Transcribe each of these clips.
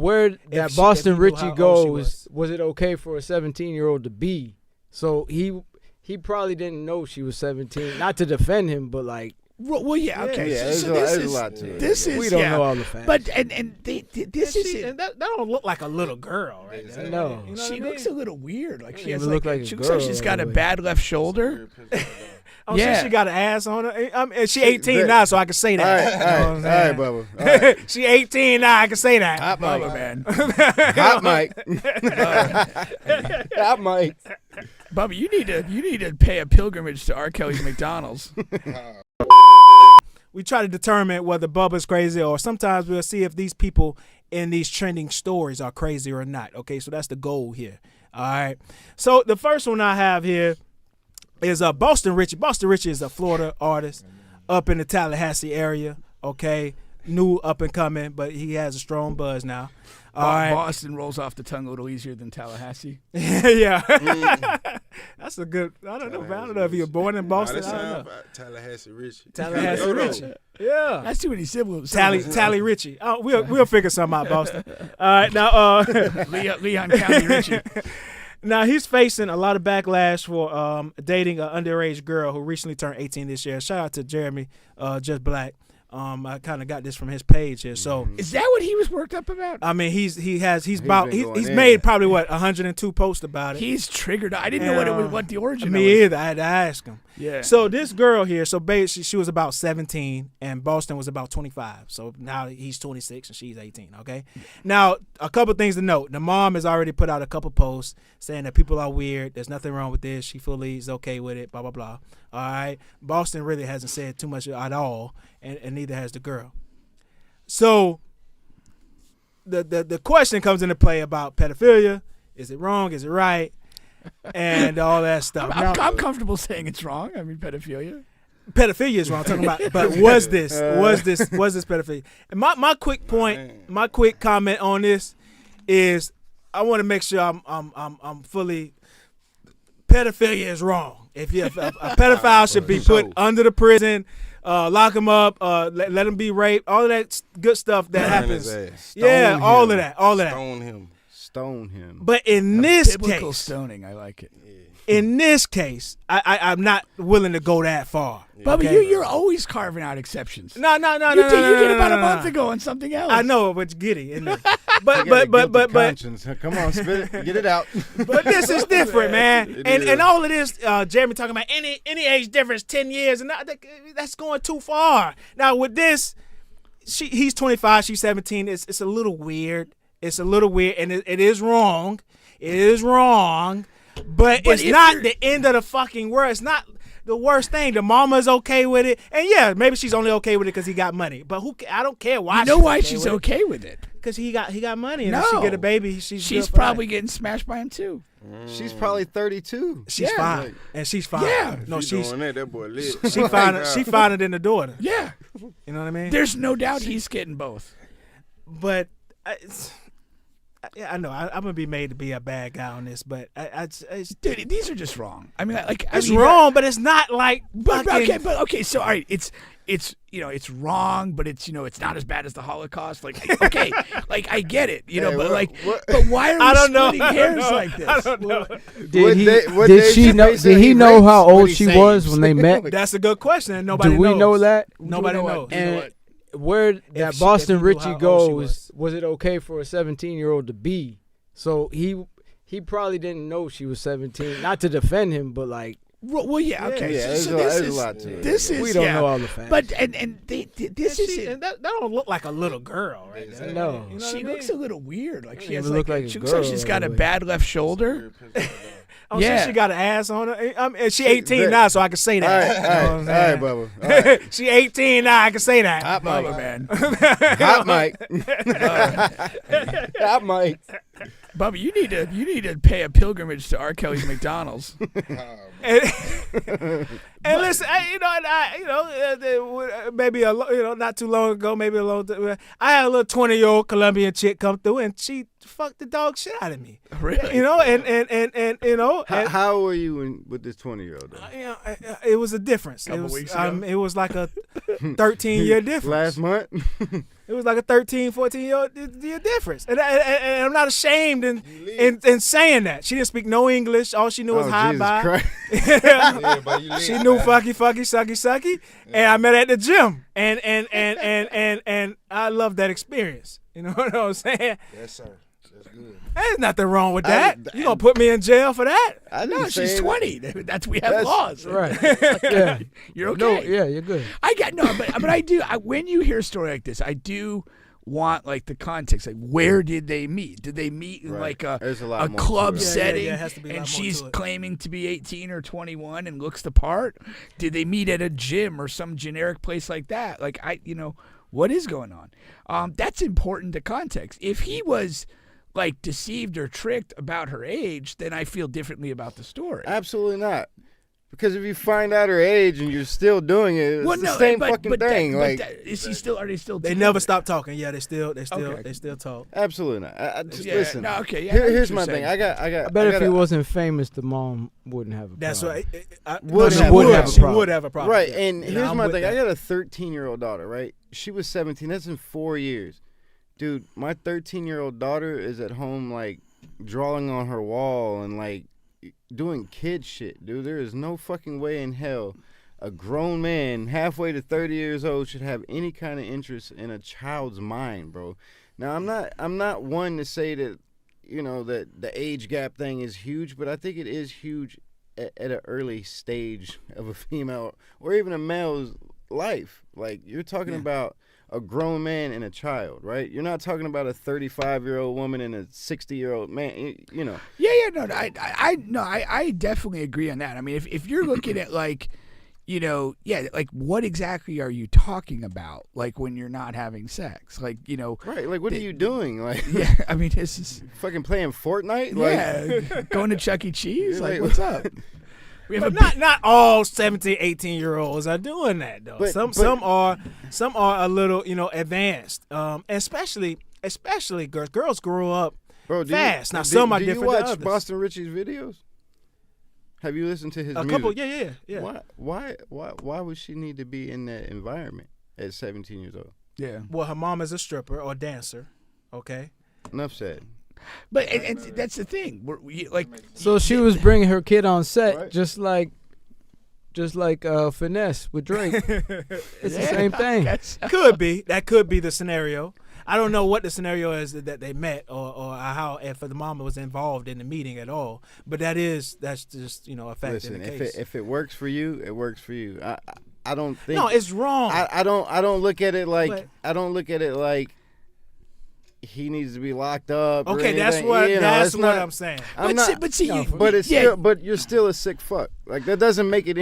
where that Boston Richey goes, was it okay for a 17-year-old to be? So he probably didn't know she was 17. Not to defend him, but like. Well, yeah, okay. Yeah, so there's this a is lot to it. this is we don't know all the facts. But this is that don't look like a little girl, right? Exactly. No, You know she what I mean? looks a little weird. Like she has look like a she looks like girl she's got a anyway. bad left shoulder. Oh, Yeah. so she got an ass on her. She 18 now, so I can say All that. right, Bubba. All right. She 18 now, I can say that. Hot Bubba, mic. man. Hot mic. Hot mic. Bubba, you need to pay a pilgrimage to R. Kelly's McDonald's. We try to determine whether Bubba's crazy, or sometimes we'll see if these people in these trending stories are crazy or not. Okay, so that's the goal here. All right. So the first one I have here is Boston Richey. Boston Richey is a Florida artist up in the Tallahassee area. Okay, new up and coming, but he has a strong buzz now. All right. Boston rolls off the tongue a little easier than Tallahassee. Yeah. That's a good. I don't know. Man. I don't know if you were born in Boston. I don't know. Tallahassee Richey. Tallahassee Richey. Yeah. That's too many siblings. Tally Richey. Oh, we'll figure something out, Boston. All right, now Leon County Richey. Now he's facing a lot of backlash for dating an underage girl who recently turned 18 this year. Shout out to Jeremy, Just Black. I kind of got this from his page here. So Is that what he was worked up about? I mean, he's going in. made probably 102 posts about it. He's triggered. I didn't know what the origin of it Me was. either. I had to ask him. Yeah. So this girl here, so basically she was about 17 and Boston was about 25. So now he's 26 and she's 18, okay? Now, a couple things to note. The mom has already put out a couple posts saying that people are weird. There's nothing wrong with this. She fully is okay with it, blah, blah, blah. All right? Boston really hasn't said too much at all, and neither has the girl. So the question comes into play about pedophilia. Is it wrong? Is it right? And all that stuff. I'm comfortable saying it's wrong. I mean, pedophilia. Pedophilia is what I'm talking about. But was this pedophilia? And my quick point, my quick comment on this is I want to make sure I'm fully. Pedophilia is wrong. If a pedophile should be put under the prison, lock him up, let him be raped, all of that good stuff that happens. Yeah, all of that. Stone him. But in this Biblical case, stoning, I like it. in this case, I'm not willing to go that far. Bubba, okay? you're always carving out exceptions. No. You did about a month ago. ago on something else. I know, but giddy. Isn't it? But conscience. Come on, spit it. Get it out. But this is different, man. It And is. and all of this, Jeremy talking about any age difference, 10 years, and that's going too far. Now with this, he's 25, she's 17. It's a little weird. It's a little weird, and it is wrong. It is wrong, but it's not the end of the fucking world. It's not the worst thing. The mama's okay with it, and yeah, maybe she's only okay with it because he got money. But I don't care why. You know why she's okay with it? Because he got money, and No. if she get a baby, she's probably getting smashed by him too. She's probably 32. She's fine, and she's fine. Yeah. No, she's doing that. That boy lit. she finer. She finer than the daughter. Yeah. You know what I mean? There's no doubt he's getting both. But I know I'm gonna be made to be a bad guy on this, but Dude, these are just wrong. I mean, it's wrong, but it's not like. But fucking- okay. So all right, it's it's wrong, but it's not as bad as the Holocaust. Like okay, like I get it, but why are we I don't know. splitting hairs like this? I don't know. Did he know how old she was when they met? That's a good question, and nobody Do we knows. know that? Nobody knows. And where that if Boston he knew Richey how old goes, was it okay for a 17-year-old to be? So he probably didn't know she was 17. Not to defend him, but like. Well, yeah, okay. Yeah, so there's this a is lot to it. this is We don't know all the facts. But this is And that don't look like a little girl, right? Exactly. No. You know she what I mean? looks a little weird. Like she Doesn't has even like look like a she looks like girl she's got a anyway. bad left shoulder. Oh, Yeah. so she got an ass on her. And she 18 now, so I can say All that. right, You know what I'm saying? Bubba. All right. She 18 now, I can say that. Hot Bubba, mic. man. Hot mic. Hot mic. Bubba, you need to pay a pilgrimage to R. Kelly's McDonald's. And listen, maybe not too long ago, maybe a long time, I had a little 20-year-old Colombian chick come through, and she fucked the dog shit out of me. Really? And How old were you with this 20-year-old? it was a difference. Couple weeks ago. It was like a 13-year difference. Last month? It was like a 13, 14-year-old difference. And I'm not ashamed in saying that. She didn't speak no English. All she knew was hi, bye. She knew fucky, sucky, sucky. And I met her at the gym. And I love that experience. You know what I'm saying? Yes, sir. That's good. There's nothing wrong with that. You gonna put me in jail for that? No, she's 20. We have laws. Right. Yeah. You're okay. No, yeah, you're good. But I do. When you hear a story like this, I do want like the context. Like, where did they meet? Did they meet in like a club setting? Yeah, it has to be a lot and more she's to it. claiming to be 18 or 21 and looks the part? Did they meet at a gym or some generic place like that? Like, what is going on? That's important to context. If he was like deceived or tricked about her age, then I feel differently about the story. Absolutely not. Because if you find out her age and you're still doing it, it's the same fucking thing. Is he still? Are they still? They never stop talking. Yeah, they still talk. Absolutely not. Listen. No, okay. Yeah, Here's my thing. I bet if he wasn't famous, the mom wouldn't have a problem. That's right. She would have a problem. Right. Yeah. And here's I'm my with thing. that. I got a 13-year-old daughter. Right. She was 17. That's in 4 years. Dude, my 13-year-old daughter is at home, like, drawing on her wall and, like, doing kid shit, dude. There is no fucking way in hell a grown man halfway to 30 years old should have any kind of interest in a child's mind, bro. Now, I'm not one to say that, that the age gap thing is huge, but I think it is huge at an early stage of a female or even a male's life. Like, you're talking about a grown man and a child, right? You're not talking about a 35-year-old woman and a 60-year-old man, I definitely agree on that. I mean, if you're looking at like, like what exactly are you talking about? Like when you're not having sex, like right? Like what are you doing? Like I mean, this is fucking playing Fortnite. Like, going to Chuck E. Cheese. Like what's up? But not all 17, 18-year-olds are doing that though. But some are a little advanced. Especially girls grow up fast. Now some are different. Do you watch than others. Boston Richey's videos? Have you listened to his music? Couple, yeah. Why would she need to be in that environment at 17 years old? Yeah. Well, her mom is a stripper or dancer. Okay. Enough said. But and that's the thing. So she was bringing her kid on set, right. just like Finesse with Drake. It's the same thing. Could be. That could be the scenario. I don't know what the scenario is that they met or how if the mama was involved in the meeting at all. But that's just a fact. Listen, in the case. if it works for you, it works for you. I don't think. No, it's wrong. I don't look at it like he needs to be locked up. Okay, or that's anything. what I'm saying. But you're still a sick fuck. Like that doesn't make it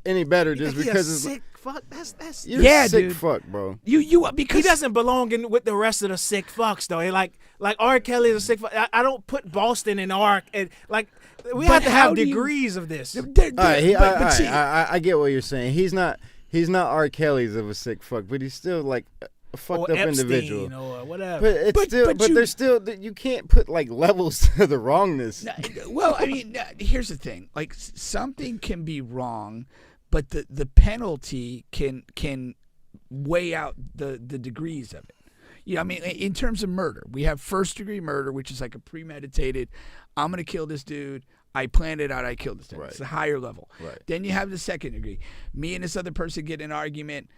any better just because it's sick fuck. That's you're a sick dude. fuck, bro. You because he doesn't belong in with the rest of the sick fucks though. Like R. Kelly is a sick fuck. I don't put Boston in R. And like we have to have degrees of this. All right, I get what you're saying. He's not R. Kelly's of a sick fuck, but he's still like a fucked up Epstein, individual or whatever. But there's still you can't put like levels to the wrongness. Well, I mean, here's the thing: like something can be wrong, but the penalty can weigh out the degrees of it. I mean, in terms of murder, we have first-degree murder, which is like a premeditated. I'm gonna kill this dude. I planned it out. I killed this dude. Right. It's a higher level. Right. Then you have the second degree. Me and this other person get in an argument.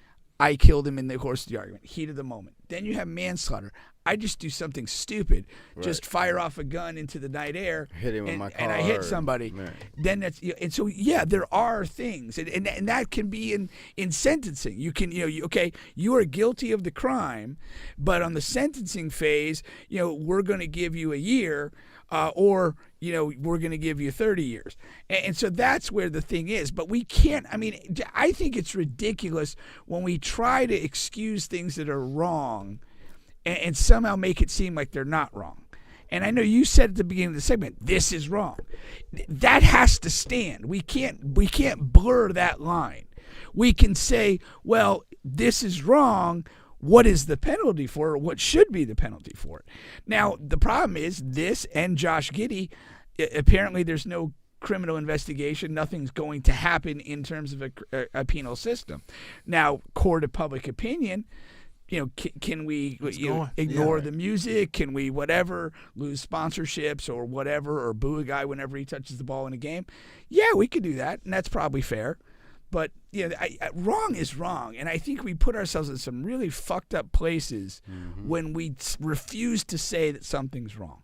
I killed him in the course of the argument, heat of the moment. Then you have manslaughter. I just do something stupid, just fire off a gun into the night air, hit him with my car, and I hit somebody. Right. Then that's and so there are things, and that can be in sentencing. You can you are guilty of the crime, but on the sentencing phase, we're going to give you a year. Or we're going to give you 30 years. And so that's where the thing is. But we can't, I think it's ridiculous when we try to excuse things that are wrong and somehow make it seem like they're not wrong. And I know you said at the beginning of the segment, this is wrong. That has to stand. We can't blur that line. We can say, well, this is wrong. What is the penalty for it, or what should be the penalty for it? Now, the problem is this and Josh Giddey, apparently there's no criminal investigation. Nothing's going to happen in terms of a penal system. Now, court of public opinion, can we going. ignore Yeah. the music? Can we whatever lose sponsorships or whatever, or boo a guy whenever he touches the ball in a game? Yeah, we could do that, and that's probably fair. But wrong is wrong, and I think we put ourselves in some really fucked up places when we refuse to say that something's wrong.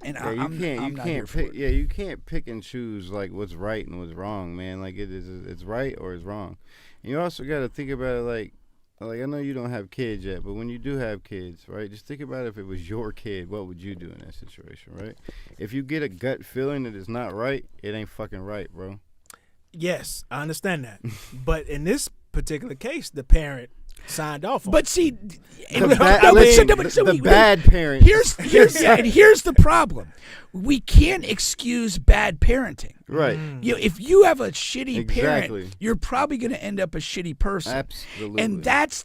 And I'm not here for it. Yeah, you can't pick and choose like what's right and what's wrong, man. Like it's right or it's wrong. And you also got to think about it like I know you don't have kids yet, but when you do have kids, right? Just think about if it was your kid, what would you do in that situation, right? If you get a gut feeling that it's not right, it ain't fucking right, bro. Yes, I understand that. But in this particular case, the parent signed off on But it. see, The bad parent. Here's the problem. We can't excuse bad parenting. Right. If you have a shitty Exactly. parent, you're probably going to end up a shitty person. Absolutely. And that's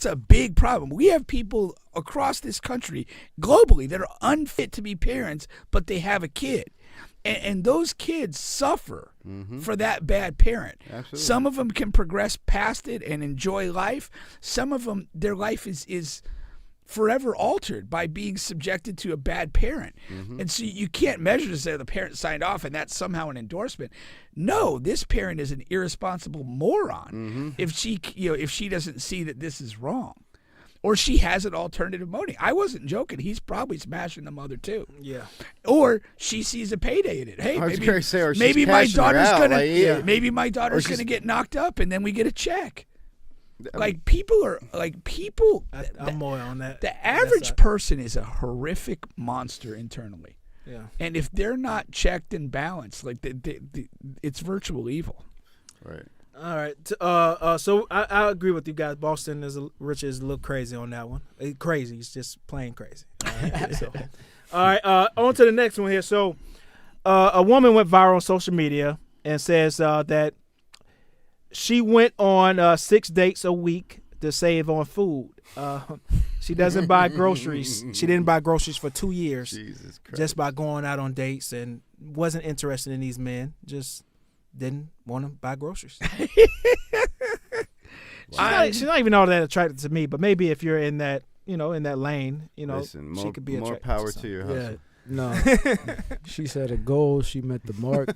a big problem. We have people across this country, globally, that are unfit to be parents, but they have a kid. And those kids suffer for that bad parent. Absolutely. Some of them can progress past it and enjoy life. Some of them, their life is forever altered by being subjected to a bad parent. And so you can't measure to say the parent signed off and that's somehow an endorsement. No, this parent is an irresponsible moron if she doesn't see that this is wrong. Or she has an alternative motive. I wasn't joking. He's probably smashing the mother too. Yeah. Or she sees a payday in it. Hey, I was gonna say, or she's maybe my cashing her daughter's out, gonna like, yeah. maybe my daughter's Or she's- gonna get knocked up, and then we get a check. Like people are like people. I'm more on that. The that average side. person is a horrific monster internally, Yeah. and if they're not checked and balanced, like it's virtual evil. Right. All right. So I agree with you guys. Boston Richey is a little crazy on that one. Crazy. He's just plain crazy. All right. All right. On to the next one here. So, a woman went viral on social media and says that she went on 6 dates a week to save on food. She doesn't buy groceries. She didn't buy groceries for 2 years. Jesus Christ. Just by going out on dates and wasn't interested in these men. Just didn't want to buy groceries. She's not even all that attracted to me, but maybe if you're in that, in that lane, Listen, she could be more attracted power to to your Yeah, hustle. no. She set a goal. She met the mark.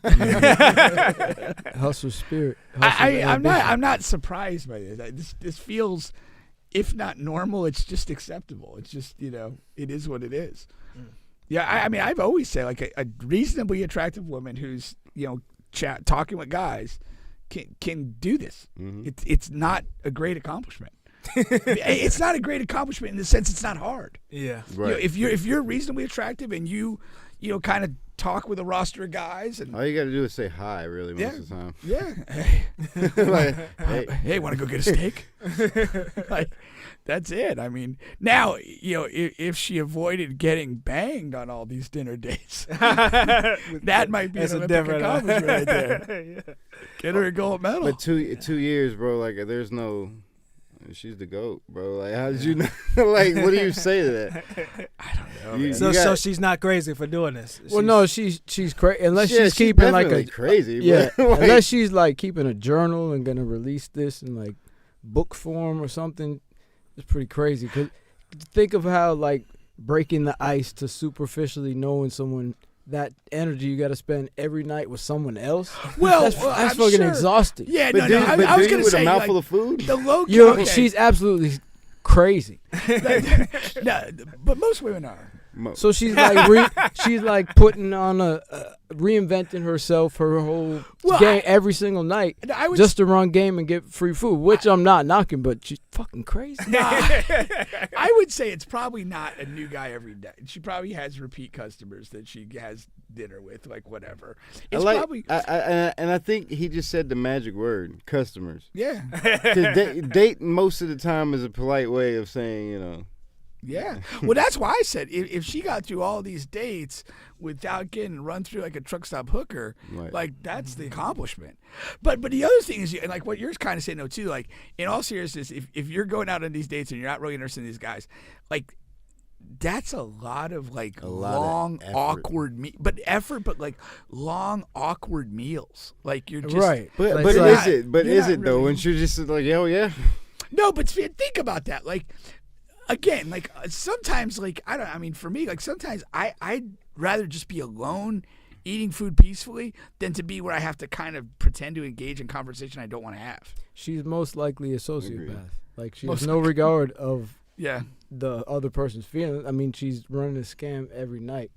Hustle spirit. I'm not surprised by this. This feels, if not normal, it's just acceptable. It's just it is what it is. Yeah, I mean, I've always said like a reasonably attractive woman who's talking with guys can do this. It's not a great accomplishment. It's not a great accomplishment in the sense it's not hard. Yeah. Right. If you're reasonably attractive and you kind of talk with a roster of guys and All you got to do is say hi, really, most of the time. yeah, hey, Like, hey, want to go get a steak? Like, that's it. I mean, now if she avoided getting banged on all these dinner dates, that might be That's an a Olympic different accomplishment right there. Yeah. Get her a gold medal. but 2 years, bro, like, there's no... She's the GOAT, bro. Like, how did you know? Like, what do you say to that? I don't know. You- man. So she's not crazy for doing this. Well, no, she's crazy unless Yeah, she's keeping like definitely a crazy. yeah. But, like, Unless she's like keeping a journal and gonna release this in like book form or something. It's pretty crazy. 'Cause think of how like breaking the ice to superficially knowing someone. That energy you got to spend every night with someone else. Well, that's I'm fucking sure. exhausting. Yeah, but no. I was gonna with say a mouthful like, of food. the low key. Yo, okay. she's absolutely crazy. No, but most women are. So she's like she's like putting on reinventing herself her whole Well, game every single night I would just to run game and get free food, which I'm not knocking, but she's fucking crazy. I would say it's probably not a new guy every day. She probably has repeat customers that she has dinner with, like whatever. It's probably I think he just said the magic word, customers. yeah, 'Cause date most of the time is a polite way of saying, yeah. Well, that's why I said if she got through all these dates without getting run through like a truck stop hooker, Right. like that's the accomplishment. But the other thing is, and like what you're kind of saying though too, like in all seriousness, if you're going out on these dates and you're not really interested in these guys, like that's a lot of like long effort. awkward but like long awkward meals. Like you're just Right. But Like, but so is I- it? But you're is not it though? really- When you're just like, oh yeah, No, but think about that. Like, again, like sometimes, like I mean, for me, like sometimes I'd rather just be alone, eating food peacefully, than to be where I have to kind of pretend to engage in conversation I don't want to have. She's most likely a sociopath. Agreed. Like she has no regard of Yeah. the other person's feelings. I mean, she's running a scam every night.